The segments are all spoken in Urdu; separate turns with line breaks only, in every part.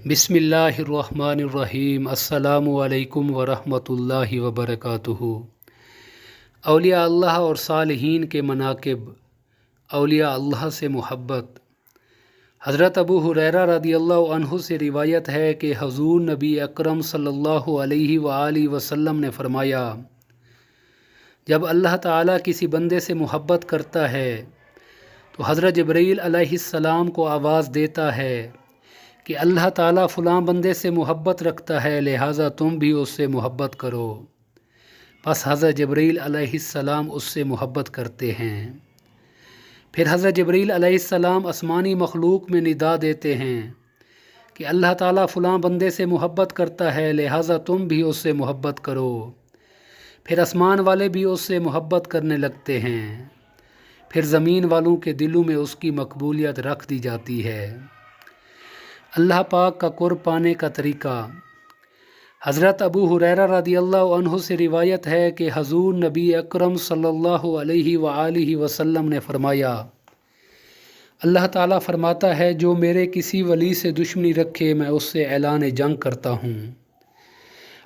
بسم اللہ الرحمن الرحیم۔ السلام علیکم ورحمۃ اللہ وبرکاتہ۔ اولیاء اللہ اور صالحین کے مناقب، اولیاء اللہ سے محبت۔ حضرت ابو ہریرہ رضی اللہ عنہ سے روایت ہے کہ حضور نبی اکرم صلی اللہ علیہ وآلہ وسلم نے فرمایا، جب اللہ تعالیٰ کسی بندے سے محبت کرتا ہے تو حضرت جبرائیل علیہ السلام کو آواز دیتا ہے کہ اللہ تعالیٰ فلاں بندے سے محبت رکھتا ہے، لہٰذا تم بھی اس سے محبت کرو۔ پس حضرت جبرائیل علیہ السلام اس سے محبت کرتے ہیں۔ پھر حضرت جبرائیل علیہ السلام آسمانی مخلوق میں ندا دیتے ہیں کہ اللہ تعالیٰ فلاں بندے سے محبت کرتا ہے، لہٰذا تم بھی اس سے محبت کرو۔ پھر آسمان والے بھی اس سے محبت کرنے لگتے ہیں۔ پھر زمین والوں کے دلوں میں اس کی مقبولیت رکھ دی جاتی ہے۔ اللہ پاک کا قرب پانے کا طریقہ۔ حضرت ابو ہریرہ رضی اللہ عنہ سے روایت ہے کہ حضور نبی اکرم صلی اللہ علیہ وآلہ وسلم نے فرمایا، اللہ تعالیٰ فرماتا ہے جو میرے کسی ولی سے دشمنی رکھے میں اس سے اعلان جنگ کرتا ہوں،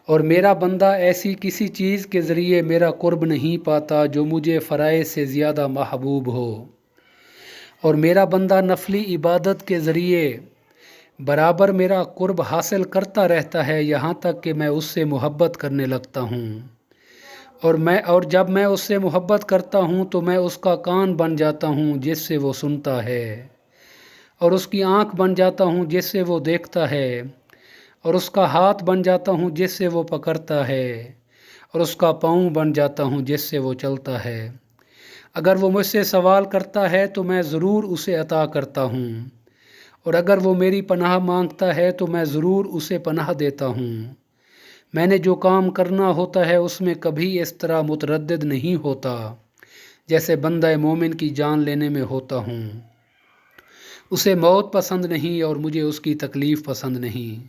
اور میرا بندہ ایسی کسی چیز کے ذریعے میرا قرب نہیں پاتا جو مجھے فرائض سے زیادہ محبوب ہو، اور میرا بندہ نفلی عبادت کے ذریعے برابر میرا قرب حاصل کرتا رہتا ہے یہاں تک کہ میں اس سے محبت کرنے لگتا ہوں، اور جب میں اس سے محبت کرتا ہوں تو میں اس کا کان بن جاتا ہوں جس سے وہ سنتا ہے، اور اس کی آنکھ بن جاتا ہوں جس سے وہ دیکھتا ہے، اور اس کا ہاتھ بن جاتا ہوں جس سے وہ پکڑتا ہے، اور اس کا پاؤں بن جاتا ہوں جس سے وہ چلتا ہے۔ اگر وہ مجھ سے سوال کرتا ہے تو میں ضرور اسے عطا کرتا ہوں، اور اگر وہ میری پناہ مانگتا ہے تو میں ضرور اسے پناہ دیتا ہوں۔ میں نے جو کام کرنا ہوتا ہے اس میں کبھی اس طرح متردد نہیں ہوتا جیسے بندہ مومن کی جان لینے میں ہوتا ہوں۔ اسے موت پسند نہیں اور مجھے اس کی تکلیف پسند نہیں۔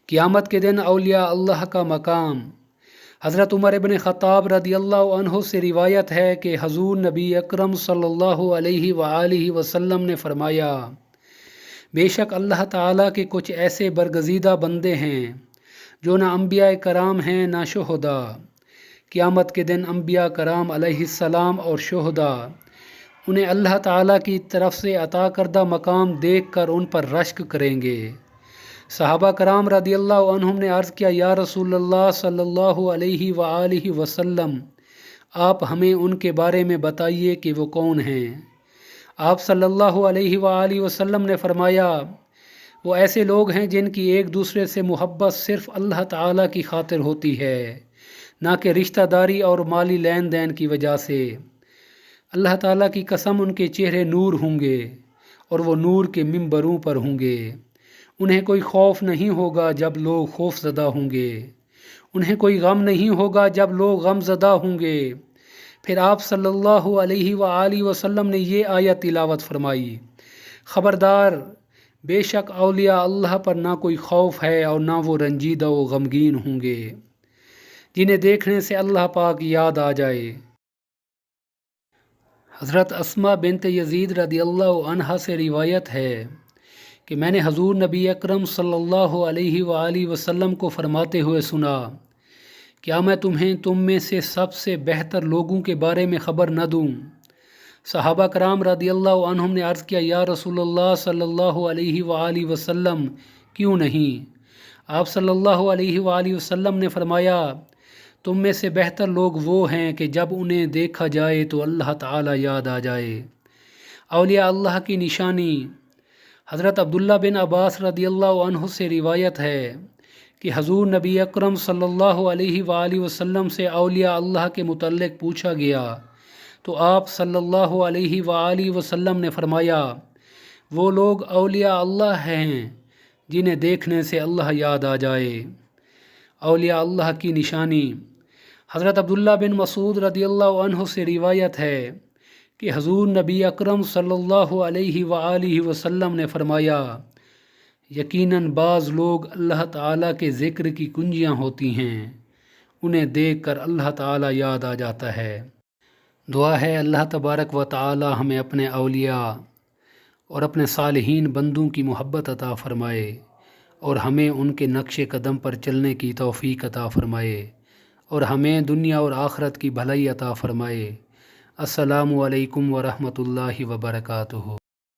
قیامت کے دن اولیاء اللہ کا مقام۔ حضرت عمر ابن خطاب رضی اللہ عنہ سے روایت ہے کہ حضور نبی اکرم صلی اللہ علیہ وآلہ وسلم نے فرمایا، بے شک اللہ تعالیٰ کے کچھ ایسے برگزیدہ بندے ہیں جو نہ انبیاء کرام ہیں نہ شہداء۔ قیامت کے دن انبیاء کرام علیہ السلام اور شہداء انہیں اللہ تعالیٰ کی طرف سے عطا کردہ مقام دیکھ کر ان پر رشک کریں گے۔ صحابہ کرام رضی اللہ عنہم نے عرض کیا، یا رسول اللہ صلی اللہ علیہ وآلہ وسلم، آپ ہمیں ان کے بارے میں بتائیے کہ وہ کون ہیں۔ آپ صلی اللہ علیہ وآلہ وسلم نے فرمایا، وہ ایسے لوگ ہیں جن کی ایک دوسرے سے محبت صرف اللہ تعالیٰ کی خاطر ہوتی ہے، نہ کہ رشتہ داری اور مالی لین دین کی وجہ سے۔ اللہ تعالیٰ کی قسم ان کے چہرے نور ہوں گے اور وہ نور کے ممبروں پر ہوں گے۔ انہیں کوئی خوف نہیں ہوگا جب لوگ خوف زدہ ہوں گے، انہیں کوئی غم نہیں ہوگا جب لوگ غم زدہ ہوں گے۔ پھر آپ صلی اللہ علیہ وآلہ وسلم نے یہ آیت تلاوت فرمائی، خبردار، بے شک اولیاء اللہ پر نہ کوئی خوف ہے اور نہ وہ رنجیدہ و غمگین ہوں گے، جنہیں دیکھنے سے اللہ پاک یاد آ جائے۔ حضرت اسماء بنت یزید رضی اللہ عنہا سے روایت ہے کہ میں نے حضور نبی اکرم صلی اللہ علیہ وآلہ وسلم کو فرماتے ہوئے سنا، کیا میں تمہیں تم میں سے سب سے بہتر لوگوں کے بارے میں خبر نہ دوں؟ صحابہ کرام رضی اللہ عنہم نے عرض کیا، یا رسول اللہ صلی اللہ علیہ وآلہ وسلم، کیوں نہیں؟ آپ صلی اللہ علیہ وآلہ وسلم نے فرمایا، تم میں سے بہتر لوگ وہ ہیں کہ جب انہیں دیکھا جائے تو اللہ تعالی یاد آ جائے۔ اولیاء اللہ کی نشانی۔ حضرت عبداللہ بن عباس رضی اللہ عنہ سے روایت ہے کہ حضور نبی اکرم صلی اللہ علیہ وآلہ وسلم سے اولیاء اللہ کے متعلق پوچھا گیا تو آپ صلی اللہ علیہ وآلہ وسلم نے فرمایا، وہ لوگ اولیاء اللہ ہیں جنہیں دیکھنے سے اللہ یاد آ جائے۔ اولیاء اللہ کی نشانی۔ حضرت عبداللہ بن مسعود رضی اللہ عنہ سے روایت ہے کہ حضور نبی اکرم صلی اللہ علیہ وآلہ وسلم نے فرمایا، یقیناً بعض لوگ اللہ تعالیٰ کے ذکر کی کنجیاں ہوتی ہیں، انہیں دیکھ کر اللہ تعالیٰ یاد آ جاتا ہے۔ دعا ہے اللہ تبارک و تعالیٰ ہمیں اپنے اولیاء اور اپنے صالحین بندوں کی محبت عطا فرمائے۔ اور ہمیں ان کے نقش قدم پر چلنے کی توفیق عطا فرمائے اور ہمیں دنیا اور آخرت کی بھلائی عطا فرمائے۔ السلام علیکم ورحمۃ اللہ وبرکاتہ۔